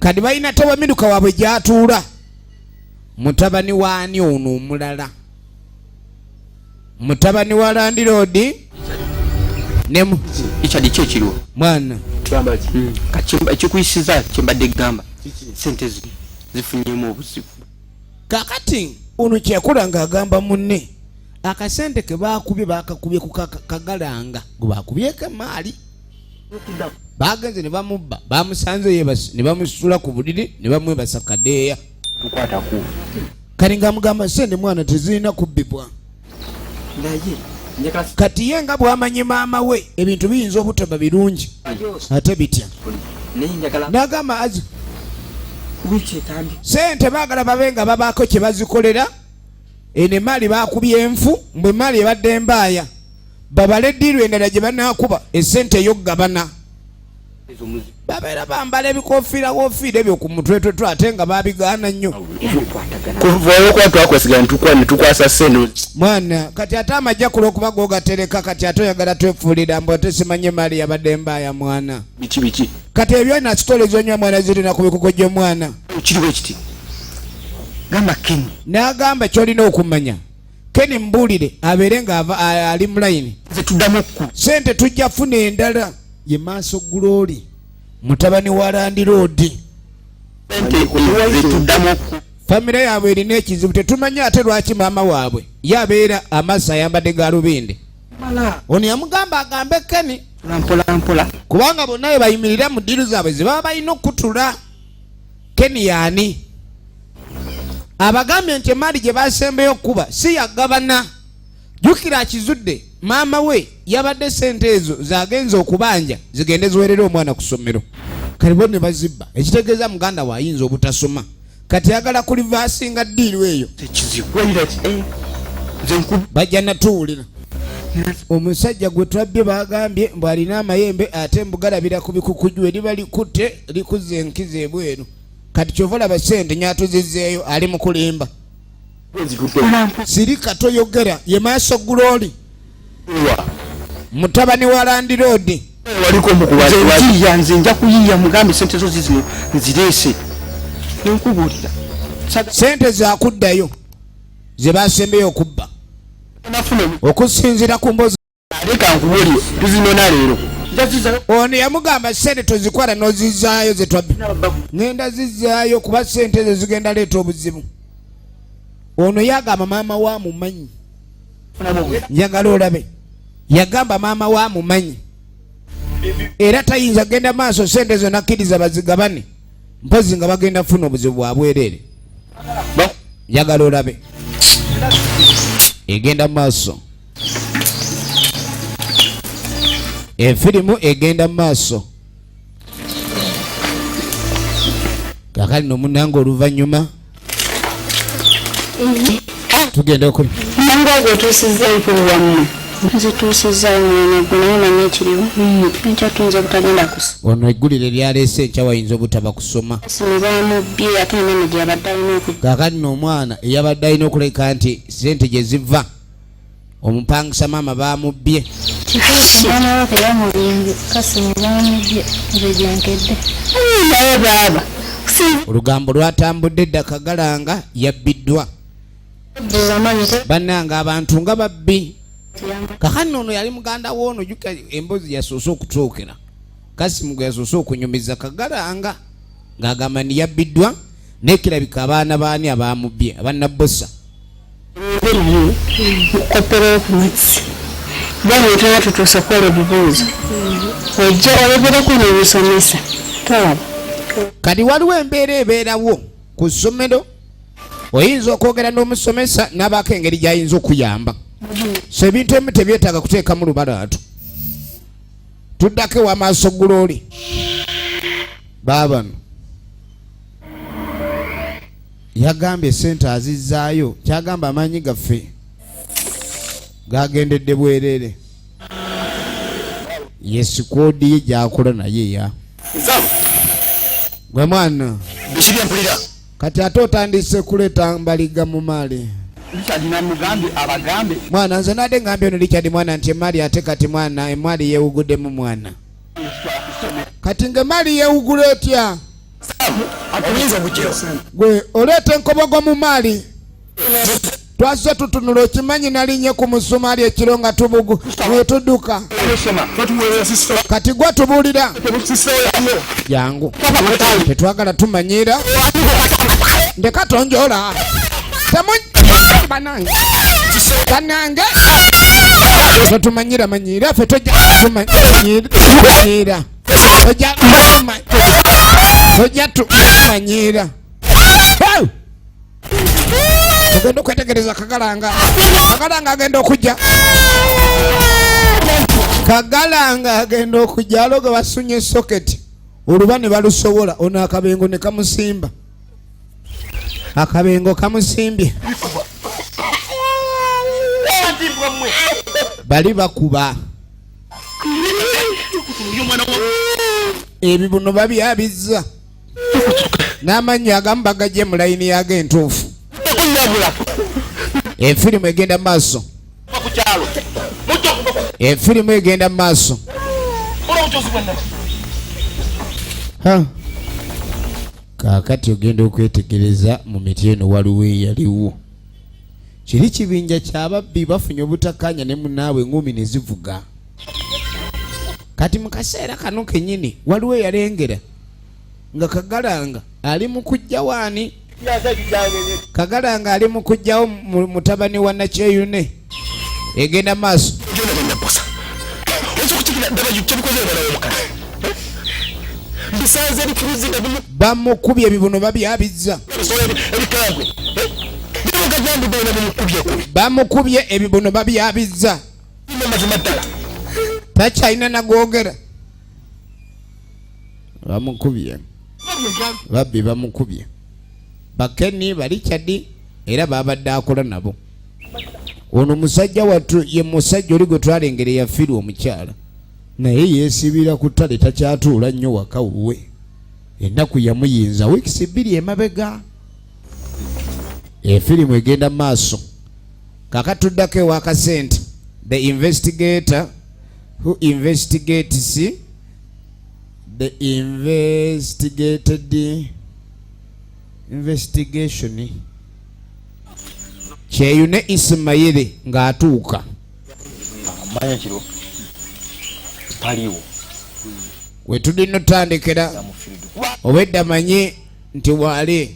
kadi balina tawamiruka waabwe gyatuula mutabani waani ono omulala mutabani wa landiroodi nemu ikyali kyekiriwo mwana ekikuyisiza kyembadde gamba sente zifunyemu obuzibu kakati ono kyekula ng'agamba munne akasente ke baakubye bakakubye ku kagalanga gwe baakubyeko emaali bagenze ne bamubba bamusanze yebasi ne bamusitula ku buliri ne bamwebasa kadeeya kati ng'amugamba sente mwana tezirina kubbibwa kati ye nga bw'amanyi maama we ebintu biyinza obutaba birungi ate bitya n'agamba azi sente baagala babe nga babaako kye bazikolera eno emaali baakubye enfu mbwe emaali ebadde embaaya babale eddiirwa endala gye banaakuba essente ey'oggabana babeera bambala ebikofiira wofiira ebyo ku mutwe twetwe ate nga babigaana nnyo tukwasa sente mwana kati ate amajja kula okuba googatereka kati ate oyagala twefuulira mbu ate simanye emaali yabadde embaaya mwana biki kati ebyo na sitole zonywa mwana zirina ku bikuko gy'omwana kiriwo ekiti gamba Keni n'agamba kyolina okumanya Keni mbuulire abeere nga ali mu layini zetuddamu ku sente tujja funa endala ye maaso gulooli mutabani wa landiroodi zetuddamu ku famire yaabwe erina ekizibu tetumanya ate lwaki maama waabwe yabeera amaaso ayambadde galubindi ono yamugamba agambe Keni mpola kubanga bonna bwe bayimirira mu ddiiru zaabwe ze baba balina okutula Keni yaani abagambye nti emaali gye basembeyo okuba si yagabana jjukira akizudde maama we yabadde sente ezo zagenza okubanja zigende ziwerere omwana ku ssomero kati bo ne bazibba ekitegeeza muganda we ayinza obutasoma kati yagala kulivaasinga ddiiru eyo bajja natuwulira omusajja gwe twabbye bagambye mbu alina amayembe ate mbugalabira ku bikukuju eriba likutte likuze enkiza ebweru kati kyova olaba sente nyatuzizzeeyo ali mu kulimba sirika toyogera ye maaso gulooli mutabani wa landiroodi waliko nze nja kuyiiya mugambe sente zo zizino nzireese nenkubuulira sente zakuddayo ze basembeyo okubba okusinziira ku mbozi leka nkubuulire tuzinona leero ono yamugamba sente tozikwala n'ozizaayo ze twabbi ngenda zizzaayo kuba sente ezo zigenda leeta obuzibu ono yagamba maama wa mumanyi njagala olabe yagamba maama wa mumanyi era tayinza genda maaso sente zo nakkiriza bazigabane mpozi nga bagenda funa obuzibu bwa bwereere njagala olabe egenda maaso efirimu egenda maaso kakali nomunanga oluvannyuma tugenda okuli nange ogwo tuusiza enkuwamu zituusiza naye manye ekiriwo ekyatunza obutagenda kusa ono eggulire lyaleese enkya wayinza obutaba kusoma simu bamubbye ate enene gyabadde alina okujja kakali n'omwana eyabadde alina okuleka nti sente gye ziva omupangisa maama bamubbye mwana wake yamulimbye kasimu bamubbye nze gyenkedde naye baaba olugambo lwatambudde dda kagalanga yabbiddwa bannanga abantu nga babbi kakani ono yali muganda woono juka embozi yasoose okutuukira kasimu gwe yasoose okunyumiza kagalanga ng'agamba ni yabbiddwa nekirabika abaana baani abamubbye abannabosa kopera okumutsi bano tuna tutuusa kukola ebibuuzo ojja oyogerako nebisomesa tolaba kati waliwo embeera ebeerawo ku ssomero oyinza okwogera n'omusomesa n'abaako engeri gy'ayinza okuyamba so ebintu ebimu tebyetaaga kuteekamu lubalaatu tuddako ewamaaso gulooli baabano yagambye sente azizzaayo kyagamba amaanyi gaffe gagendedde bwereere yesikoodi ye gyakola naye ya gwe mwana kati ate otandise kuleeta mbaliga mu maali mwana nze nadde ngambye ono Richard mwana nti emaali ate kati mwana emaali yeewuguddemu mwana kati ng'emaali yeewugula etya gwe oleeta enkobogo mu maali twazze tutunula okimanyi nalinye ku musumaali ekiro nga tubugu wetudduka kati gwe tubuulira jangu tetwagala tumanyira ndeka tonjola temubanange banange tetumanyira manyira ffe tojja tumanyira tojja tumanyira ogenda okwetegereza kagalanga agenda okujja kagalanga agenda okujja aloga basunye soketi oluba ne balusobola ono akabengo ne kamusimba akabengo kamusimbye bali bakuba ebibuno babyabizza n'amannya agamu bagajje mu layini yago entuufu efirimu egenda maaso efirimu egenda maaso kaakati ogenda okwetegereza mu miti eno waliwo eyaliwo kiri kibinja kyababbi bafunye obutakanya ne munaawe ngumi ne zivuga kati mu kaseera kano kennyini waliwo eyalengera nga kagalanga ali mu kujja waani kagalanga ali mu kujjawo mutabani wa nakyeyune egenda maaso bamukubye ebibuno babyabizza bamukubye ebibuno babyabizza takyalina nagwogera bamukubye babbi bamukubye bakeni bali kyadi era babadde akola nabo ono musajja wattu ye musajja oli gwe twalengera yafiirwa omukyala naye yeesibira ku ttale takyatuula nnyo waka wuwe ennaku yamuyinza wiikisi 2 emabega efirimu egenda maaso kakatuddako ewakasente the investigator who investigates the investigation Kyeyune Ismaili ng'atuuka manya kiro taliwo wetulina otandikira obwedda manyi nti wali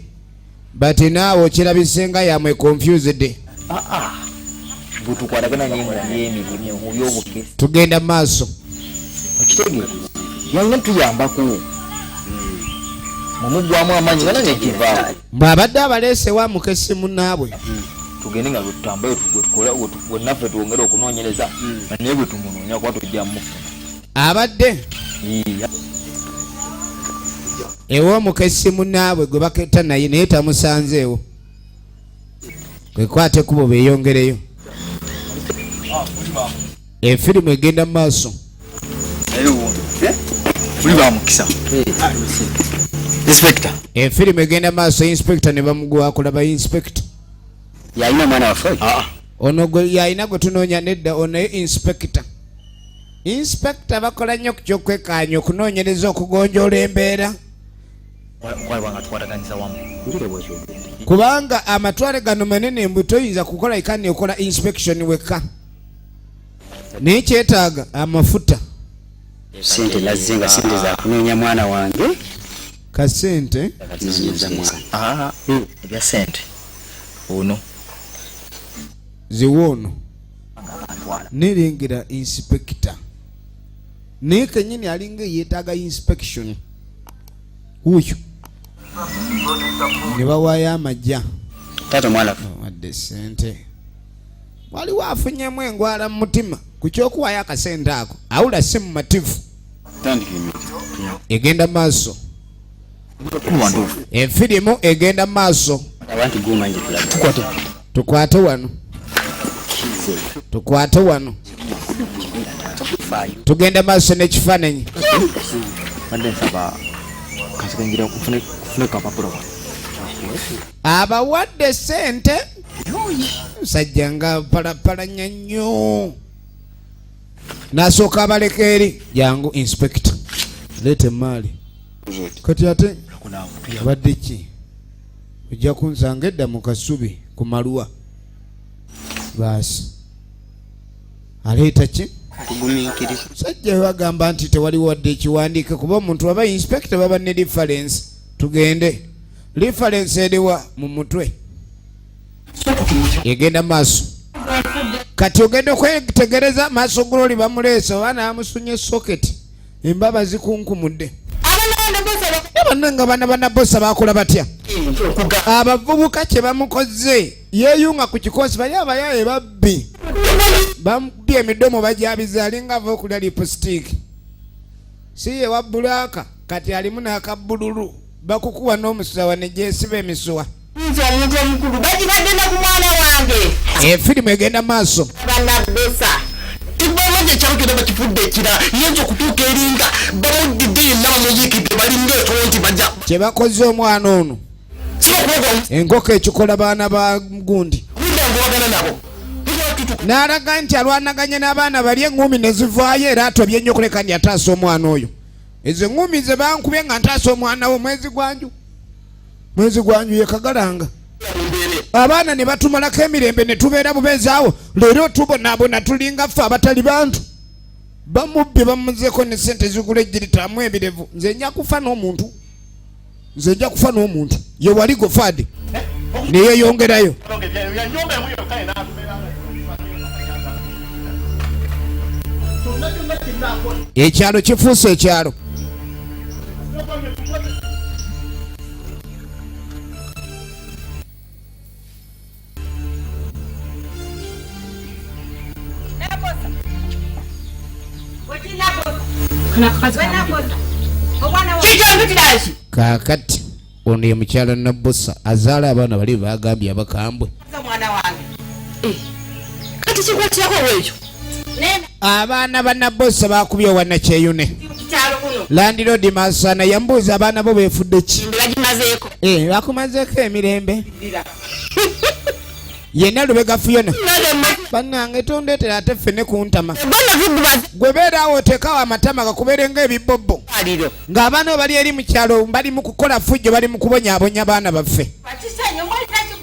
bati naawe okirabisenga yamwe confused butukwatagana n'emirimu mu byobukesi tugenda maaso okitegeera yalina tuyambako mumugwamu amaanyi gana nekivaawo bw'abadde abaleese wa mukesi munnaabwe tugende nga tutambaye wennaffe twongere okunoonyereza naye bwe tumunoonya kuba tujja mufuna abadde ew'omukesi munnaabwe gwe baketta naye naye tamusanzeewo kwekwate kubo beeyongereyo efirimu egenda mu maaso efirimu egenda maaso inspector ne bamugwako ba inspector yalina mwana waffe ono gwe yalina gwe tunoonya nedda ono ye inspector bakola nnyo ku kyokwekaanya okunoonyereza okugonjoola embeera kubanga amatwale gano manene mbu toyinza kukola ikani okola inspection weka naye kyetaaga amafuta sente nazze nga sente za kunoonya mwana wange kasente ebya sente ono ziwoono nerengera inspector naye kenyini alinga yeetaaga inspection uyo ne bawaayo amajja taata mwana wadde sente waliwo afunyemu engwala mu mutima ku kyokuwaayo akasente ako awula si mumativu egenda maaso efirimu egenda maaso tukwate wano tugenda maaso n'ekifaananyi abawadde sente musajja nga palapalanya nnyo n'asooka abaleka eri jangu inspector leeta emaali kati ate abadde ki ojja kunsanga edda mu kasubi ku maluwa baasi aleeta ki sajja bagamba nti tewali wadde ekiwandiike kuba omuntu aba inspector baba ne reference tugende reference eriwa mu mutwe egenda maaso kati ogenda okwetegereza maaso guloli bamuleese obaana bamusunye socket embaba zikunkumudde bannanga baana banabosa bakola batya abavubuka kye bamukoze yeeyunga ku kikosi bali abayaye babbi bamubye emidomo bajabiza alinga ava okulya lipstick si ye wa bulaka kati alimu n'akabbululu bakukuwa n'omusuwa ne gyesiba emisuwa omuntu omukulu bagibadde ku mwana wange firimu egenda maaso banabosa tibamaze ekyalugenda bakifudde ekira yinza okutuuka eringa bamuddidde yenna bamuyikidde balinga etonti bajja kye bakoze omwana ono enkoko ekikola baana ba gundi ngobagana nabo n'alaga nti alwanaganye n'abaana bali eŋŋumi ne zivaayo era atobye nnyo kuleka ndi ataasa omwana oyo ezo eŋŋumi ze bankubye nga ntaasa omwana wo mwezi gwanju ye kagalanga abaana ne batumalako emirembe ne tubeera bubeezi awo leero tubonaabona tulinga ffe abatali bantu bamubbye bamuzeeko ne sente zigula ejjiritamu ebirevu nze nja kufa n'omuntu ye wali gofaadi ne yeeyongerayo ekyalo kifuuse ekyalo kaakati ono ye mukyala Nabbosa azaala abaana bali bagambye abakambwe kati kikwatirako olwekyo abaana ba Nabbosa bakubye wannakyeyune landiroodi Masana yambuuza abaana bo beefudde ki bakumazeeko emirembe yenna Lubega Fiona bannange tondeetera ate ffene kuntama gwe beeraawo oteekawo amatama gakubeere ng'ebibobbo ng'abaana bo bali eri mu kyalo bali mu kukola fujjo bali mu kubonyaabonya baana baffe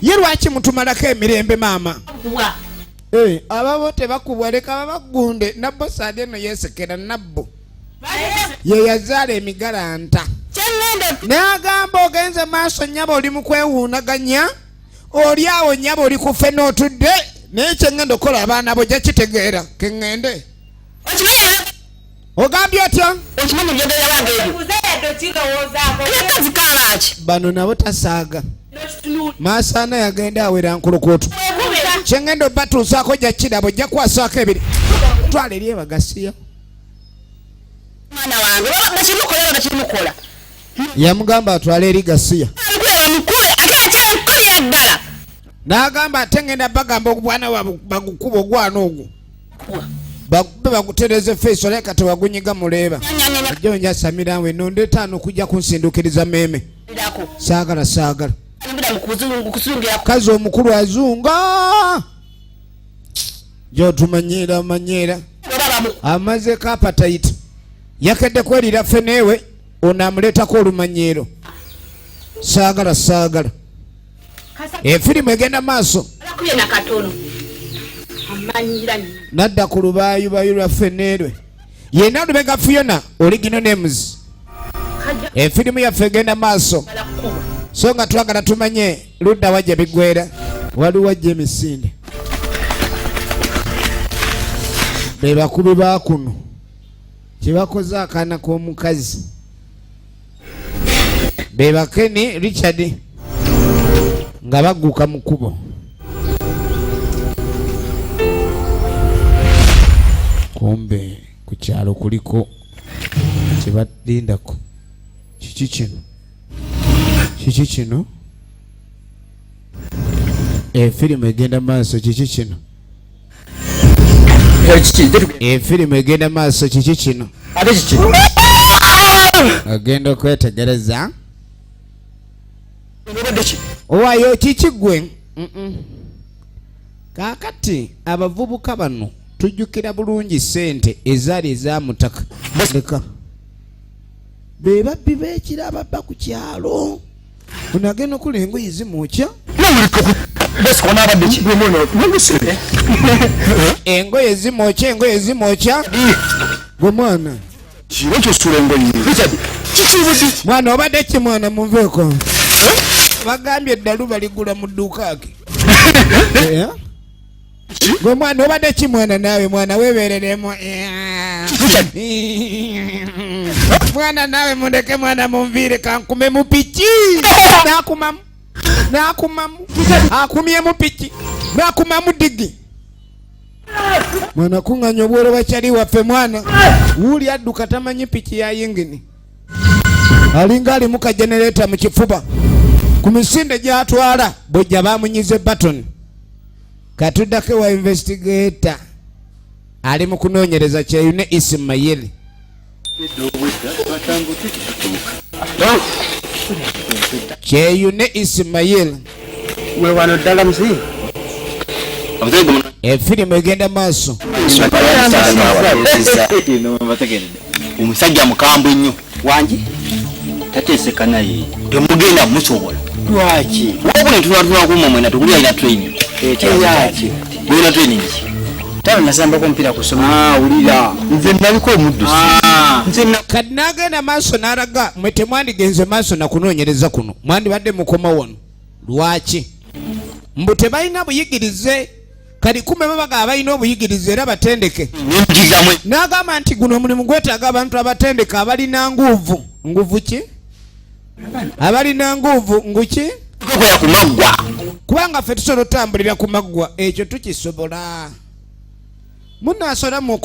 ye lwaki mutumalako emirembe maama ababo tebakubwa leka babagunde Nabbosa ate eno yeesekera Nabbo ye yazaala emigalanta n'agamba ogenze maaso nnyaba oli mu kwewuunaganya oli awo nnyaba oli kufe n'otudde naye kyengenda okola abaana bo jakitegeera keŋŋende ogambye otya bano nabo tasaaga Masana yagenda awera nkulukooto kyengenda obatuusaako jakirabo ojja kwasaako ebiri twala eri ebagasiya yamugamba atwala eri gasiya n'agamba ate ngenda bagamba obwana bagukuba ogwana ogwo bakube bagutereze feesi oleka tewagunyiga muleeba ajja onja samirawe nondeetaano okujja kunsindukiriza meeme saagala kazi omukulu azunga gyotumanyira amazeeko apatayita yakedde kwerira feneewe ono amuleetako olumanyiiro saagala efirimu egenda maaso nadda ku lubayubayu lwaffe neerwe yenna Lubega Fiona Original Names efirimu yaffe egenda maaso so nga twagala tumanye ludda wajja bigwera waliwo wajja emisinde be bakubi bakuno kyebakoze akaana k'omukazi be bakeni Richard nga bagguka mu kkubo kumbe ku kyalo kuliko kyebalindako kiki kino efirimu egenda maaso kiki kino efirimu egenda maaso kiki kino agenda okwetegereza owayo kiki gwe kaakati abavubuka bano tujjukira bulungi ssente ezaali ezamutaka leka bebabbi b'ekiro ababba ku kyalo onagenda okula engoye zimukya engoye zimokya gwe mwana mwana obadde ki mwana munveeko bagambye eddalu baligula mu dduuka ke gwe mwana obadde ki mwana naawe mwana weebereremu mwana naawe mundeke mwana munviire kankume mu piki nakumamu akumye mu piki nakumamu digi mwana kuŋŋanya obworo bakyali waffe mwana wuuli adduka tamanyi piki ya yingini alinga ali mu kajenereta mu kifuba ku misinde gy'atwala bwejja bamunyize batoni katuddako wa investigator ali mu kunoonyereza kyeyune Ismail kyeyune Ismail wano ddala muzi efirimu egenda maaso omusajja mukambwe ennyo wangi tateeseka naye temugenda musobola lwaki wabula tunatuna mwena tukuli alina training kyeyaki bulina training taba nasambako omupiira kusoma wulira nze naliko omuddusi kati n'agenda maaso n'alaga mwe temwandigenze maaso na kunoonyereza kuno mwandibadde mukoma wano lwaki mbu tebalina buyigirize kali kume babaga abalina obuyigirize era batendeke n'agamba nti guno omulimu gwetaaga abantu abatendeke abalina nguvu ki abalina nguvu nguki kubanga ffe tusobola otambulira ku maggwa ekyo tukisobola munaasolamu